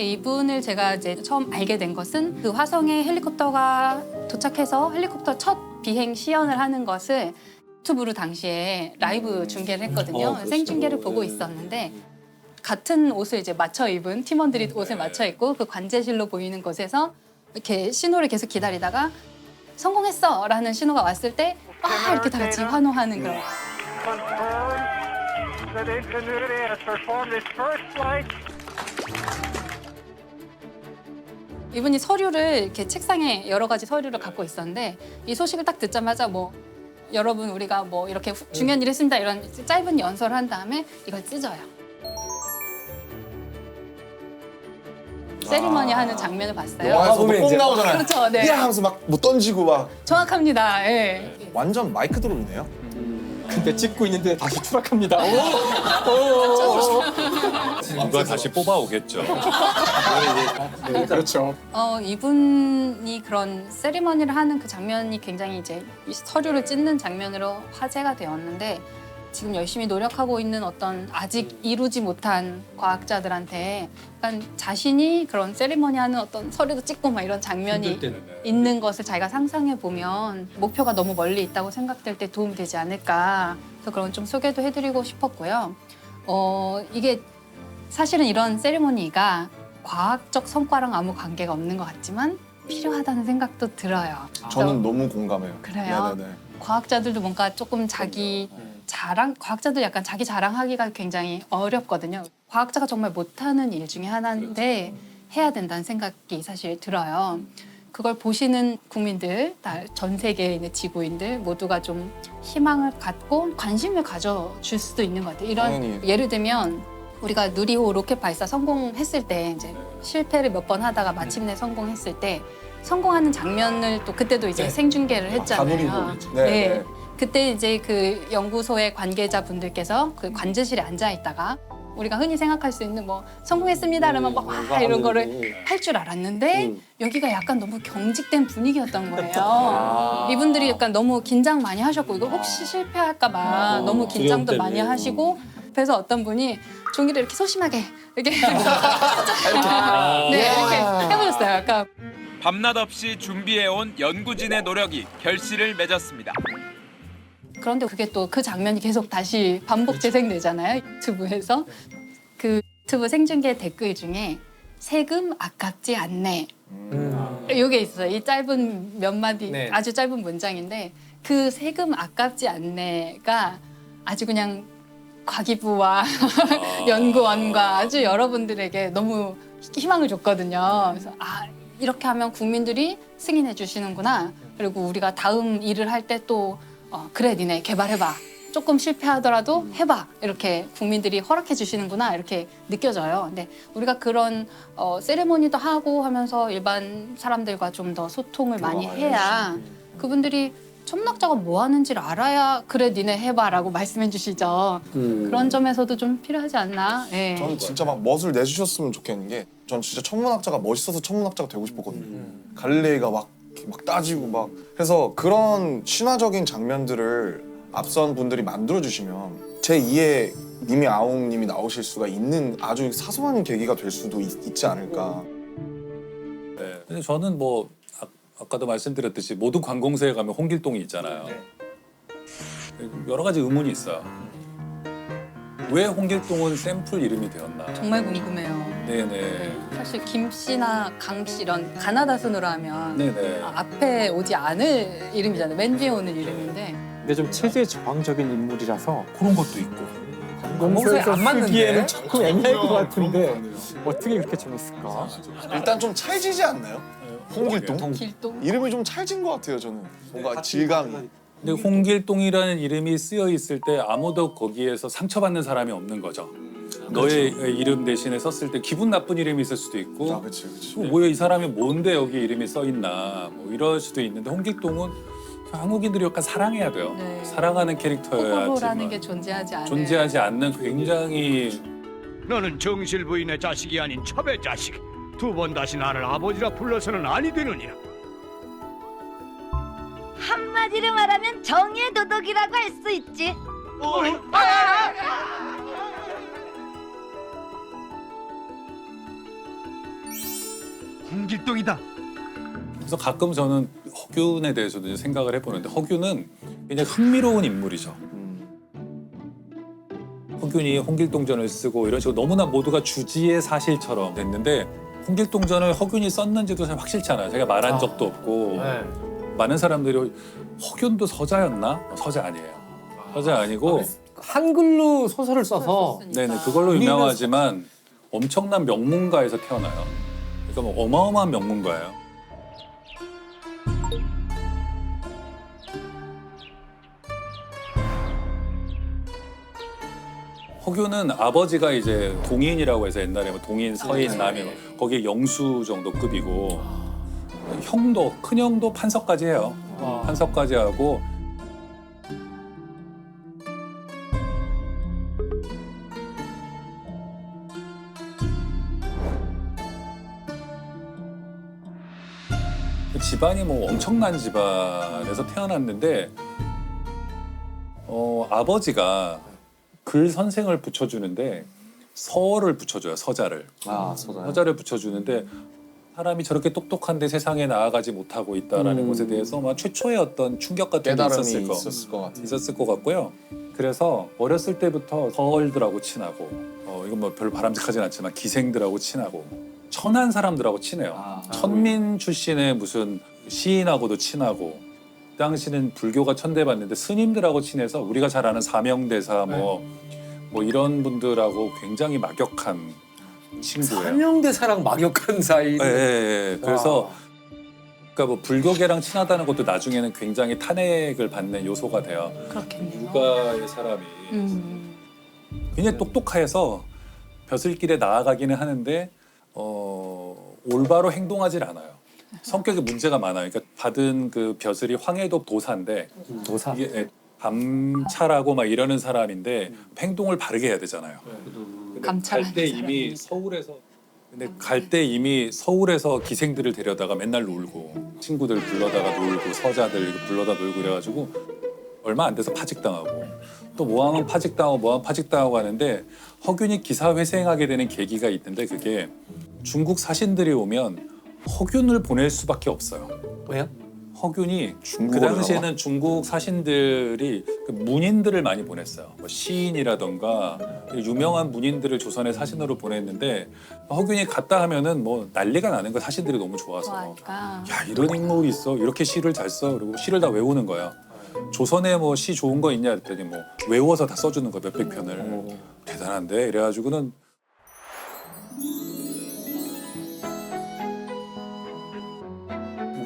이분을 제가 이제 처음 알게 된 것은 그 화성에 헬리콥터가 도착해서 헬리콥터 첫 비행 시연을 하는 것을 유튜브로 당시에 라이브 중계를 했거든요. 생중계를 보고 있었는데 같은 옷을 이제 맞춰 입은 팀원들이 옷을 맞춰 입고 그 관제실로 보이는 곳에서 이렇게 신호를 계속 기다리다가 성공했어라는 신호가 왔을 때 이렇게 다 같이 환호하는 그런. That Ingenuity has performed its first flight. 이분이 서류를 이렇게 책상에 여러 가지 서류를 갖고 있었는데 이 소식을 딱 듣자마자 뭐 여러분 우리가 뭐 이렇게 중요한 일을 했습니다 이런 짧은 연설을 한 다음에 이걸 찢어요. 세리머니 하는 장면을 봤어요. 영화에서 꼭 나오잖아요. 그렇죠, 네. 야 하면서 막 뭐 던지고 막. 정확합니다. 예. 완전 마이크 드롭이네요. 근데 찍고 있는데 다시 추락합니다. 누가 다시 뽑아오겠죠. 네, 그렇죠. 이분이 그런 세리머니를 하는 그 장면이 굉장히 이제 이 서류를 찢는 장면으로 화제가 되었는데 지금 열심히 노력하고 있는 어떤 아직 이루지 못한 과학자들한테 약간 자신이 그런 세리머니 하는 어떤 서류도 찍고 막 이런 장면이 있는 것을 자기가 상상해 보면 목표가 너무 멀리 있다고 생각될 때 도움이 되지 않을까. 그래서 그런 좀 소개도 해드리고 싶었고요. 이게 사실은 이런 세리머니가 과학적 성과랑 아무 관계가 없는 것 같지만 필요하다는 생각도 들어요. 저는 너무 공감해요. 그래요? 네네네. 과학자들도 뭔가 조금 자기 자랑, 과학자들 약간 자기 자랑하기가 굉장히 어렵거든요. 과학자가 정말 못하는 일 중에 하나인데 해야 된다는 생각이 사실 들어요. 그걸 보시는 국민들, 전 세계에 있는 지구인들 모두가 좀 희망을 갖고 관심을 가져줄 수도 있는 것 같아요. 이런 당연히. 예를 들면 우리가 누리호 로켓 발사 성공했을 때 이제 실패를 몇 번 하다가 마침내 성공했을 때 성공하는 장면을 또 그때도 이제 생중계를 했잖아요. 다누리호. 네. 그때 이제 그 연구소의 관계자분들께서 그 관제실에 앉아 있다가 우리가 흔히 생각할 수 있는 뭐 성공했습니다 그러면 막 와 이런 거를 할 줄 알았는데 여기가 약간 너무 경직된 분위기였던 거예요. 이분들이 약간 너무 긴장 많이 하셨고 이거 혹시 실패할까 봐 너무 긴장도 많이 하시고 그래서 어떤 분이 종이를 이렇게 소심하게 이렇게 네, 이렇게 해보셨어요. 약간 밤낮 없이 준비해온 연구진의 노력이 결실을 맺었습니다. 그런데 그게 또 그 장면이 계속 다시 반복 재생되잖아요. 유튜브에서. 그 유튜브 생중계 댓글 중에 세금 아깝지 않네. 이게 있어요. 이 짧은 몇 마디 아주 짧은 문장인데 그 세금 아깝지 않네가 아주 그냥 과기부와 연구원과 아주 여러분들에게 너무 희망을 줬거든요. 그래서 이렇게 하면 국민들이 승인해 주시는구나. 그리고 우리가 다음 일을 할 때 또 그래 니네 개발해봐. 조금 실패하더라도 해봐. 이렇게 국민들이 허락해 주시는구나. 이렇게 느껴져요. 근데 우리가 그런 세레모니도 하고 하면서 일반 사람들과 좀 더 소통을 많이 해야 그분들이 천문학자가 뭐 하는지를 알아야 그래 니네 해봐라고 말씀해 주시죠. 그런 점에서도 좀 필요하지 않나. 네. 저는 진짜 막 멋을 내주셨으면 좋겠는 게 전 진짜 천문학자가 멋있어서 천문학자가 되고 싶었거든요. 갈릴레이가 막 따지고 막 해서 그런 신화적인 장면들을 앞선 분들이 만들어주시면 제2의 님이 아웅님이 나오실 수가 있는 아주 사소한 계기가 될 수도 있지 않을까. 네. 근데 저는 뭐 아까도 말씀드렸듯이 모든 관공서에 가면 홍길동이 있잖아요. 여러 가지 의문이 있어요. 왜 홍길동은 샘플 이름이 되었나? 정말 궁금해요. 네네. 네, 사실 김 씨나 강 씨 이런 가나다 순으로 하면 네네. 앞에 오지 않을 이름이잖아요. 맨 뒤에 오는 이름인데 근데 좀 체제 저항적인 인물이라서 그런 것도 있고. 공소에서 안 맞는데? 쓰기에는 조금 애매할 것 같은데 어떻게 그렇게 정했을까? 일단 좀 찰지지 않나요? 홍길동? 길동 이름이 좀 찰진 것 같아요, 저는. 뭔가 질감이. 근데 홍길동이라는 이름이 쓰여 있을 때 아무도 거기에서 상처받는 사람이 없는 거죠. 너의 이름 대신에 썼을 때 기분 나쁜 이름이 있을 수도 있고 아, 그치, 그치. 뭐야 이 사람이 뭔데 여기 이름이 써 있나 뭐 이럴 수도 있는데 홍길동은 한국인들이 약간 사랑해야 돼요. 네. 사랑하는 호불호라는 캐릭터여야지만 게 존재하지 않는 굉장히 너는 정실 부인의 자식이 아닌 첩의 자식. 두 번 다시 나를 아버지라 불러서는 아니 되느니라. 한마디로 말하면 정의의 도덕이라고 할 수 있지. 어이? 아! 홍길동이다. 그래서 가끔 저는 허균에 대해서도 이제 생각을 해보는데 허균은 굉장히 흥미로운 인물이죠. 허균이 홍길동전을 쓰고 이런 식으로 너무나 모두가 주지의 사실처럼 됐는데 홍길동전을 허균이 썼는지도 잘 확실치 않아요. 제가 말한 적도 없고 많은 사람들이 허균도 서자였나? 서자 아니에요. 서자 아니고 한글로 소설을 써서 네네 그걸로 유명하지만 엄청난 명문가에서 태어나요. 그러니까 뭐 어마어마한 명문가예요. 허균은 아버지가 이제 동인이라고 해서 옛날에 뭐 동인, 서인, 남인 거기에 영수 정도 급이고 형도 큰형도 판서까지 해요. 판서까지 하고 집안이 뭐 엄청난 집안에서 태어났는데 아버지가 글 선생을 붙여주는데 서를 붙여줘요. 서자를. 서자를 붙여주는데 사람이 저렇게 똑똑한데 세상에 나아가지 못하고 있다라는 것에 대해서 막 최초의 어떤 충격 같은 게 깨달음이 있었을 것 같고요. 그래서 어렸을 때부터 서얼들하고 친하고 이건 뭐 별로 바람직하진 않지만 기생들하고 친하고 천한 사람들하고 친해요. 천민 출신의 무슨 시인하고도 친하고 그 당시는 불교가 천대받는데 스님들하고 친해서 우리가 잘 아는 사명대사 뭐 이런 분들하고 굉장히 막역한 친구예요. 사명대사랑 막역한 사이. 네. 그래서 그러니까 뭐 불교계랑 친하다는 것도 나중에는 굉장히 탄핵을 받는 요소가 돼요. 그렇겠네요. 누가의 사람이 굉장히 똑똑해서 벼슬길에 나아가기는 하는데 올바로 행동하질 않아요. 성격에 문제가 많아요. 그러니까 받은 그 벼슬이 황해도 도사인데 도사. 이게 감찰하고 막 이러는 사람인데 행동을 바르게 해야 되잖아요. 갈 때 이미 서울에서 기생들을 데려다가 맨날 놀고 친구들 불러다가 놀고 서자들 불러다 놀고 그래가지고 얼마 안 돼서 파직당하고 또 모항은 파직당하고 하는데 허균이 기사회생하게 되는 계기가 있는데 그게 중국 사신들이 오면 허균을 보낼 수밖에 없어요. 왜요? 허균이 그 당시에는 중국 사신들이 그 문인들을 많이 보냈어요. 뭐 시인이라던가 유명한 문인들을 조선의 사신으로 보냈는데 허균이 갔다 하면은 뭐 난리가 나는 거야. 사신들이 너무 좋아서. 좋아하니까. 야 이런 인물이 있어. 이렇게 시를 잘 써. 그리고 시를 다 외우는 거야. 조선에 뭐 시 좋은 거 있냐 했더니 뭐 외워서 다 써주는 거야. 몇백 편을. 대단한데 이래가지고는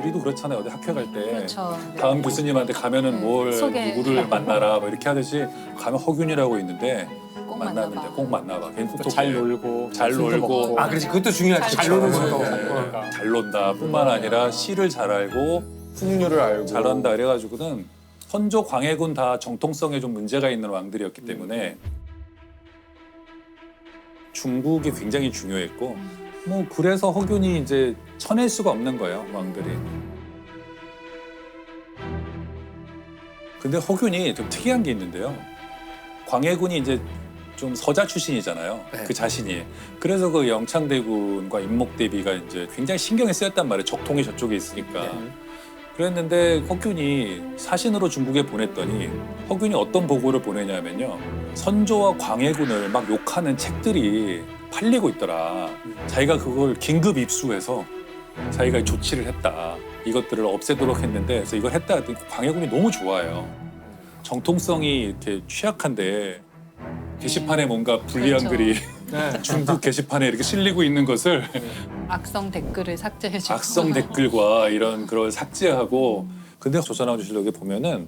우리도 그렇잖아요. 어디 학교 갈 때 그렇죠. 다음 교수님한테 가면은 뭘 소개. 누구를 만나라 뭐 이렇게 하듯이 가면 허균이라고 있는데 꼭 만나는데 만나봐. 꼭 만나봐. 걔는 똑똑해. 잘 놀고. 잘 놀고. 아, 그렇지. 그것도 중요하지. 잘 잘 노는 놀고. 것도. 잘 논다 뿐만 아니라 시를 잘 알고 풍류를 알고 잘한다 그래가지고는 선조 광해군 다 정통성에 좀 문제가 있는 왕들이었기 때문에 중국이 굉장히 중요했고 뭐 그래서 허균이 이제 쳐낼 수가 없는 거예요 왕들이. 근데 허균이 좀 특이한 게 있는데요. 광해군이 이제 좀 서자 출신이잖아요. 그 자신이. 그래서 그 영창대군과 임목대비가 이제 굉장히 신경이 쓰였단 말이에요. 적통이 저쪽에 있으니까. 그랬는데 허균이 사신으로 중국에 보냈더니 허균이 어떤 보고를 보내냐면요. 선조와 광해군을 막 욕하는 책들이 팔리고 있더라. 자기가 그걸 긴급 입수해서 자기가 조치를 했다. 이것들을 없애도록 했는데 그래서 이걸 했다 했더니 광해군이 너무 좋아해요. 정통성이 이렇게 취약한데 게시판에 뭔가 불리한 그렇죠. 글이 중국 게시판에 이렇게 실리고 있는 것을 악성 댓글을 삭제해주고. 악성 댓글과 이런 그걸 삭제하고 근데 조선왕조실록에 보면은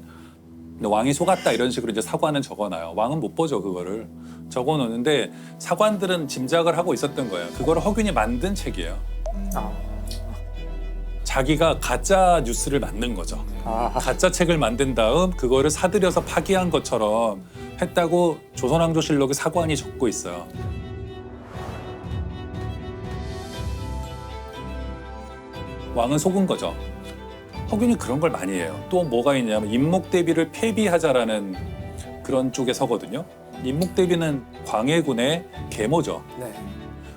왕이 속았다 이런 식으로 이제 사관은 적어놔요. 왕은 못 보죠 그거를 적어놓는데 사관들은 짐작을 하고 있었던 거예요. 그거를 허균이 만든 책이에요. 자기가 가짜 뉴스를 만든 거죠. 가짜 책을 만든 다음 그거를 사들여서 파기한 것처럼 했다고 조선왕조실록에 사관이 적고 있어요. 왕은 속은 거죠. 허균이 그런 걸 많이 해요. 또 뭐가 있냐면 임목대비를 폐비하자라는 그런 쪽에 서거든요. 임목대비는 광해군의 계모죠.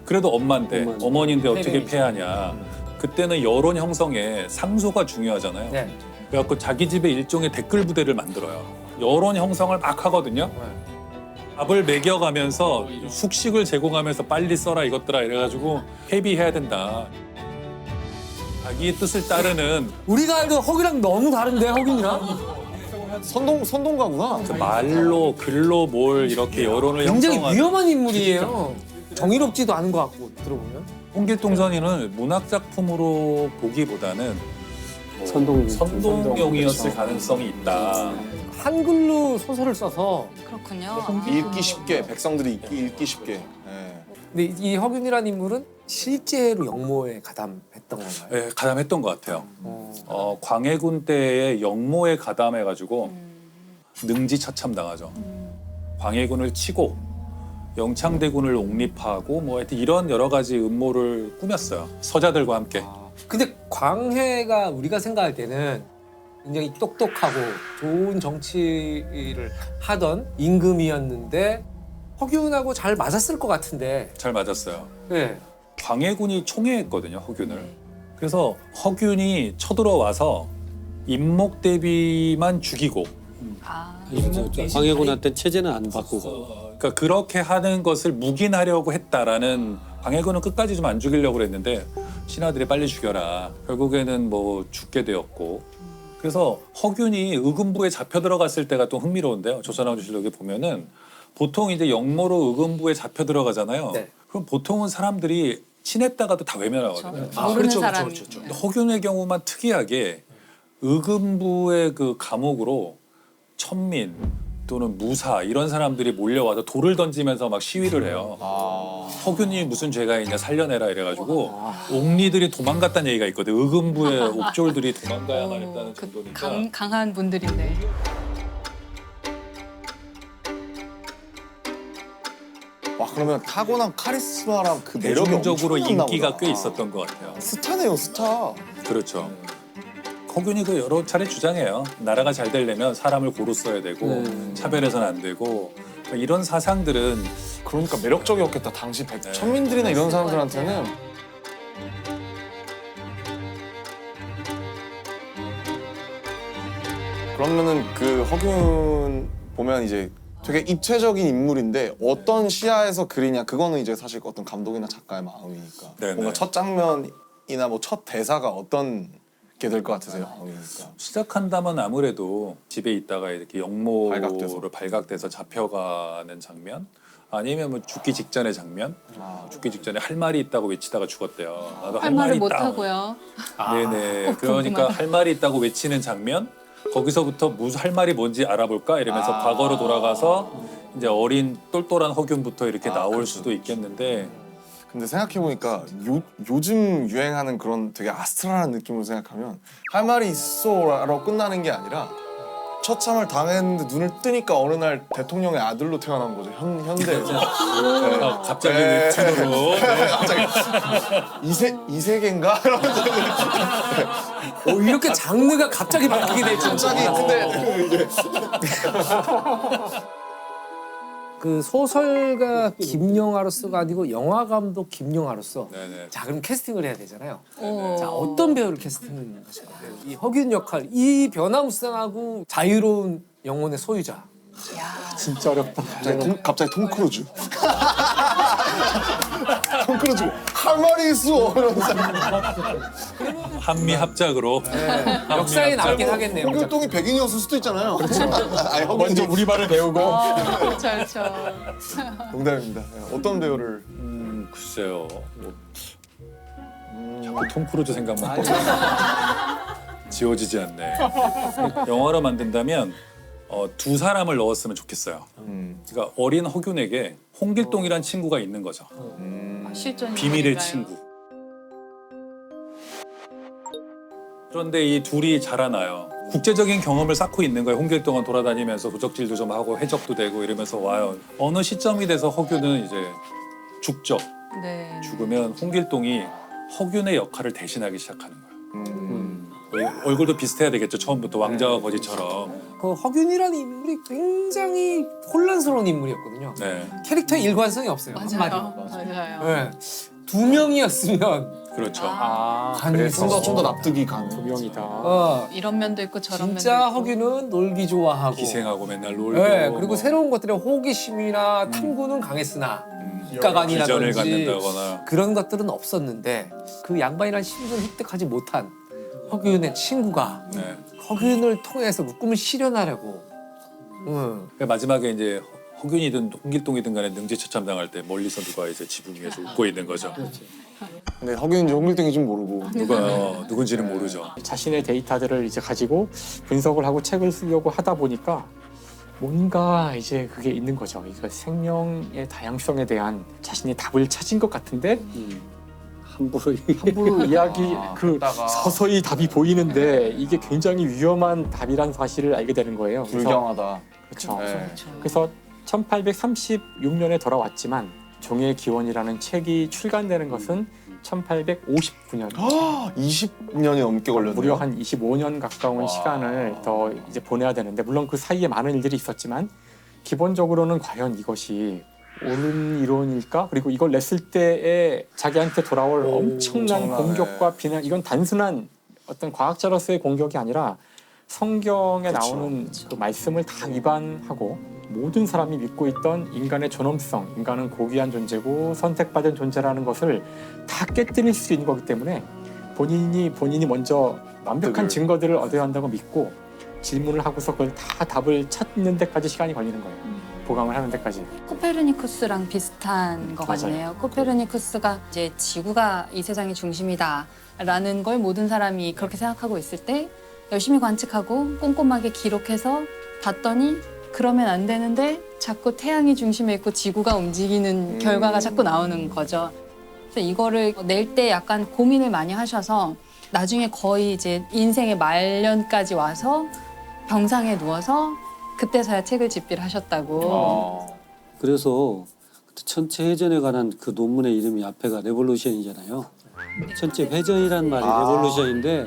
그래도 엄마인데 어머니인데 어떻게 폐하냐. 그때는 여론 형성에 상소가 중요하잖아요. 네. 그래갖고 자기 집에 일종의 댓글 부대를 만들어요. 여론 형성을 막 하거든요. 밥을 먹여가면서 숙식을 제공하면서 빨리 써라 이것들아 이래가지고 회비해야 된다. 자기의 뜻을 따르는 우리가 알던 허기랑 너무 다른데 허기랑 선동가구나. 그 말로 글로 뭘 이렇게 여론을 굉장히 형성하는 위험한 인물이에요. 정의롭지도 않은 것 같고 들어보면. 홍길동 선인은 문학 작품으로 보기보다는 뭐 선동 선동용이었을 가능성이 있다. 한글로 소설을 써서 그렇군요. 읽기 쉽게 백성들이 읽기 쉽게. 예. 근데 이 허균이라는 인물은 실제로 영모에 가담했던 건가요? 네, 가담했던 것 같아요. 광해군 때에 영모에 가담해가지고 능지처참 당하죠. 광해군을 치고 영창대군을 옹립하고 뭐 하여튼 이런 여러 가지 음모를 꾸몄어요. 서자들과 함께. 근데 광해가 우리가 생각할 때는 굉장히 똑똑하고 좋은 정치를 하던 임금이었는데 허균하고 잘 맞았을 것 같은데. 잘 맞았어요. 네. 광해군이 총애했거든요, 허균을. 그래서 허균이 쳐들어와서 임목대비만 죽이고 광해군한테 체제는 안 바꾸고. 그러니까 그렇게 하는 것을 묵인하려고 했다라는 광해군은 끝까지 좀 안 죽이려고 그랬는데 신하들이 빨리 죽여라. 결국에는 뭐 죽게 되었고. 그래서 허균이 의금부에 잡혀 들어갔을 때가 또 흥미로운데요. 조선왕조실록에 보면은 보통 이제 영모로 의금부에 잡혀 들어가잖아요. 네. 그럼 보통은 사람들이 친했다가도 다 외면하거든요. 모르는 사람이. 근데 허균의 경우만 특이하게 의금부의 그 감옥으로 천민 또는 무사 이런 사람들이 몰려와서 돌을 던지면서 막 시위를 해요. 허균이 무슨 죄가 있냐 살려내라 이래가지고 옥리들이 도망갔다는 얘기가 있거든요. 의금부의 옥졸들이 도망가야만 했다는 정도니까. 강한 분들인데. 와 그러면 타고난 카리스마랑 그 매력이 대중적으로 엄청났나 인기가 보다. 꽤 있었던 것 같아요. 스타네요 스타. 그렇죠. 허균이 그 여러 차례 주장해요. 나라가 잘 되려면 사람을 고루 써야 되고 차별해서는 안 되고 그러니까 이런 사상들은 그러니까 매력적이었겠다 당시 천민들이나 이런 사람들한테는. 그러면은 그 허균 보면 이제 되게 입체적인 인물인데 어떤 시야에서 그리냐 그거는 이제 사실 어떤 감독이나 작가의 마음이니까. 네네. 뭔가 첫 장면이나 뭐 첫 대사가 어떤 게 될 것 같으세요? 그러니까. 시작한다면 아무래도 집에 있다가 이렇게 영모로 발각돼서. 발각돼서 잡혀가는 장면 아니면 뭐 죽기 직전의 장면 죽기 직전에 할 말이 있다고 외치다가 죽었대요. 나도 할 말을 못 있다. 하고요. 네네. 그러니까 궁금하다. 할 말이 있다고 외치는 장면 거기서부터 무슨 할 말이 뭔지 알아볼까 이러면서 과거로 돌아가서 이제 어린 똘똘한 허균부터 이렇게 나올 수도 있겠는데 근데 생각해보니까 요즘 유행하는 그런 되게 아스트랄한 느낌으로 생각하면 할 말이 있어라고 끝나는 게 아니라 처참을 당했는데 눈을 뜨니까 어느 날 대통령의 아들로 태어난 거죠. 현대에서. 네. 갑자기 네. 웹툰으로 갑자기 이세계인가? 이러면서 이렇게 장르가 갑자기 바뀌게 될 줄. 갑자기 근데 이제 그 소설가 김영하로서가 아니고 영화 감독 김영하로서. 네네. 자 그럼 캐스팅을 해야 되잖아요. 오. 자 어떤 배우를 캐스팅하실 거예요? 이 허균 역할, 이 변화무쌍하고 자유로운 영혼의 소유자. 진짜 어렵다. 갑자기 톰 크루즈. 톰 크루즈 할 말이 있어. 이러면서 한미 합작으로 역사에 남긴 하겠네요. 홍길동이 백인이었을 수도 있잖아요. 아니, 먼저 우리 말을 배우고. 그렇죠, 그렇죠. 농담입니다. 어떤 배우를? 글쎄요. 뭐, 자꾸 톰 크루즈 생각만 지워지지 않네. 영화로 만든다면 두 사람을 넣었으면 좋겠어요. 그러니까 어린 허균에게 홍길동이란 친구가 있는 거죠. 실존 비밀의 인물인가요? 친구. 그런데 이 둘이 자라나요. 국제적인 경험을 쌓고 있는 거예요. 홍길동은 돌아다니면서 도적질도 좀 하고 해적도 되고 이러면서 와요. 어느 시점이 돼서 허균은 이제 죽죠. 네. 죽으면 홍길동이 허균의 역할을 대신하기 시작하는 거예요. 얼굴도 비슷해야 되겠죠. 처음부터 왕자와 거지처럼. 그 허균이라는 인물이 굉장히 혼란스러운 인물이었거든요. 네. 캐릭터에 일관성이 없어요. 맞아요. 한마디로. 맞아요. 네. 두 명이었으면 그렇죠. 좀 더 납득이 가는. 두 명이다. 이런 면도 있고 저런 면도 진짜 있고. 허균은 놀기 좋아하고 기생하고 맨날 놀고. 네, 그리고 뭐 새로운 것들에 호기심이나 탐구는 강했으나 기전을 이가관이라든지 갖는다거나. 그런 것들은 없었는데 그 양반이라는 신분을 획득하지 못한 허균의 친구가 네. 허균을 통해서 그 꿈을 실현하려고 그러니까 마지막에 이제 허균이든 홍길동이든 간에 능지처참당할 때 멀리서 누가 이제 지붕 위에서 웃고 있는 거죠. 근데 허균인지 홍길동인지 모르고. 누가 누군지는 모르죠. 자신의 데이터들을 이제 가지고 분석을 하고 책을 쓰려고 하다 보니까 뭔가 이제 그게 있는 거죠. 이거 생명의 다양성에 대한 자신이 답을 찾은 것 같은데 함부로 이야기 서서히 답이 보이는데 이게 굉장히 위험한 답이란 사실을 알게 되는 거예요. 불경하다. 그렇죠. 네. 그래서 1836년에 돌아왔지만 종의 기원이라는 책이 출간되는 것은 1859년. 20년이 넘게 걸렸네요. 무려 한 25년 가까운 시간을 더 이제 보내야 되는데 물론 그 사이에 많은 일들이 있었지만 기본적으로는 과연 이것이 옳은 이론일까? 그리고 이걸 냈을 때에 자기한테 돌아올 엄청난 공격과 비난, 이건 단순한 어떤 과학자로서의 공격이 아니라 성경에 나오는 그 말씀을 다 위반하고 모든 사람이 믿고 있던 인간의 존엄성, 인간은 고귀한 존재고 선택받은 존재라는 것을 다 깨뜨릴 수 있는 거기 때문에 본인이 먼저 완벽한 증거들을 얻어야 한다고 믿고 질문을 하고서 그걸 다 답을 찾는 데까지 시간이 걸리는 거예요. 보강을 하는 데까지. 코페르니쿠스랑 비슷한 것 맞아요. 같네요. 코페르니쿠스가 이제 지구가 이 세상의 중심이다라는 걸 모든 사람이 그렇게 생각하고 있을 때 열심히 관측하고 꼼꼼하게 기록해서 봤더니 그러면 안 되는데 자꾸 태양이 중심에 있고 지구가 움직이는 결과가 자꾸 나오는 거죠. 그래서 이거를 낼 때 약간 고민을 많이 하셔서 나중에 거의 이제 인생의 말년까지 와서 병상에 누워서 그때서야 책을 집필하셨다고. 그래서 천체 회전에 관한 그 논문의 이름이 앞에가 레볼루션이잖아요. 천체 회전이란 말이 레볼루션인데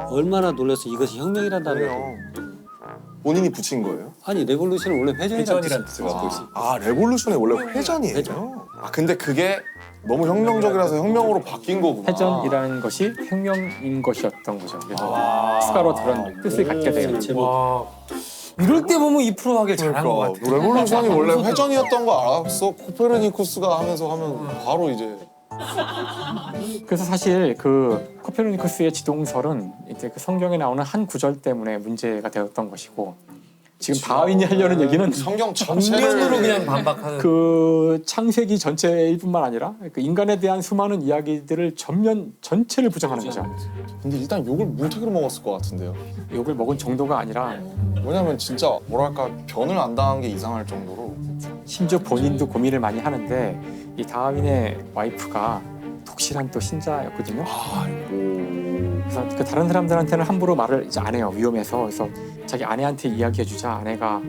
얼마나 놀라서 이것이 혁명이란 단어예요. 본인이 붙인 거예요? 아니 레볼루션은 원래 회전이라는 회전이라는 뜻을 갖고 있어. 레볼루션이 원래 회전이에요? 회전. 근데 그게 너무 혁명적이라서 혁명으로 바뀐 거구나. 회전이라는 것이 혁명인 것이었던 거죠. 그래서 추가로 그런 뜻을 갖게 돼요. 이럴 때 보면 이 프로하길 잘한 것 그러니까 같아요. 레볼루션이 원래 회전이었던 거 알았어. 코페르니쿠스가 하면 바로 이제 그래서 사실 그 코페르니쿠스의 지동설은 이제 그 성경에 나오는 한 구절 때문에 문제가 되었던 것이고 지금 다윈이 하려는 얘기는 성경 정면으로 전체를 그냥 반박하는. 그 창세기 전체일 뿐만 아니라 그 인간에 대한 수많은 이야기들을 전체를 부정하는 거죠. 근데 일단 욕을 무턱으로 먹었을 것 같은데요. 욕을 먹은 정도가 아니라 왜냐면 진짜 뭐랄까 변을 안 당한 게 이상할 정도로. 심지어 본인도 고민을 많이 하는데 이 다윈의 와이프가 독실한 또 신자였거든요. 그래서 그 다른 사람들한테는 함부로 말을 이제 안 해요. 위험해서. 그래서 자기 아내한테 이야기해주자 아내가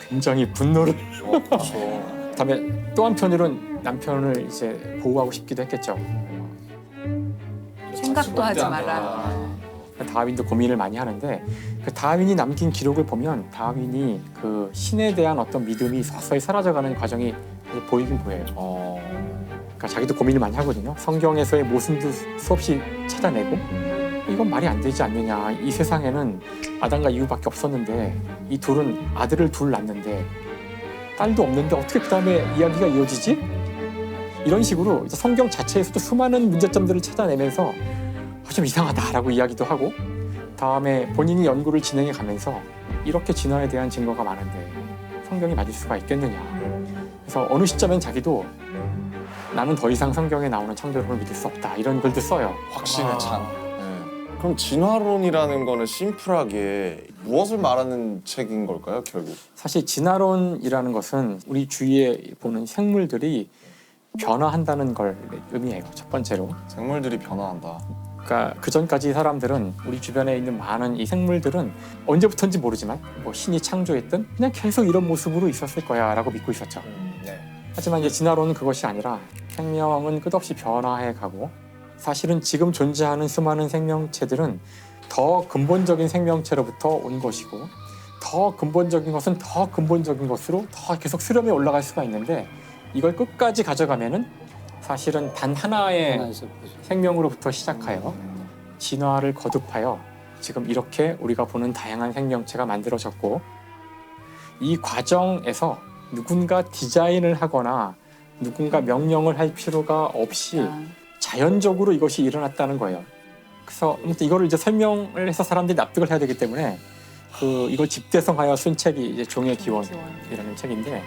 굉장히 분노를. 그렇죠. 그다음에 또 한편으로는 남편을 이제 보호하고 싶기도 했겠죠. 생각도 하지 마라. 다윈도 고민을 많이 하는데 그 다윈이 남긴 기록을 보면 다윈이 그 신에 대한 어떤 믿음이 서서히 사라져가는 과정이 보이긴 보여요. 그러니까 자기도 고민을 많이 하거든요. 성경에서의 모순도 수없이 찾아내고 이건 말이 안 되지 않느냐. 이 세상에는 아담과 이브밖에 없었는데 이 둘은 아들을 둘 낳는데 딸도 없는데 어떻게 그 다음에 이야기가 이어지지? 이런 식으로 이제 성경 자체에서도 수많은 문제점들을 찾아내면서 좀 이상하다라고 이야기도 하고 다음에 본인이 연구를 진행해 가면서 이렇게 진화에 대한 증거가 많은데 성경이 맞을 수가 있겠느냐. 그래서 어느 시점엔 자기도 나는 더 이상 성경에 나오는 창조론을 믿을 수 없다 이런 글도 써요. 확신의 찬. 네. 그럼 진화론이라는 거는 심플하게 무엇을 말하는 책인 걸까요, 결국? 사실 진화론이라는 것은 우리 주위에 보는 생물들이 변화한다는 걸 의미해요. 첫 번째로. 생물들이 변화한다. 그러니까 그 전까지 사람들은 우리 주변에 있는 많은 이 생물들은 언제부터인지 모르지만 뭐 신이 창조했든 그냥 계속 이런 모습으로 있었을 거야라고 믿고 있었죠. 하지만 이제 진화론은 그것이 아니라 생명은 끝없이 변화해가고 사실은 지금 존재하는 수많은 생명체들은 더 근본적인 생명체로부터 온 것이고 더 근본적인 것은 더 근본적인 것으로 더 계속 수렴해 올라갈 수가 있는데 이걸 끝까지 가져가면은 사실은 단 하나의 하나에서 생명으로부터 시작하여 진화를 거듭하여 지금 이렇게 우리가 보는 다양한 생명체가 만들어졌고, 이 과정에서 누군가 디자인을 하거나 누군가 명령을 할 필요가 없이 자연적으로 이것이 일어났다는 거예요. 그래서 아무튼 이거를 이제 설명을 해서 사람들이 납득을 해야 되기 때문에 이걸 집대성하여 쓴 책이 이제 종의 기원이라는 책인데,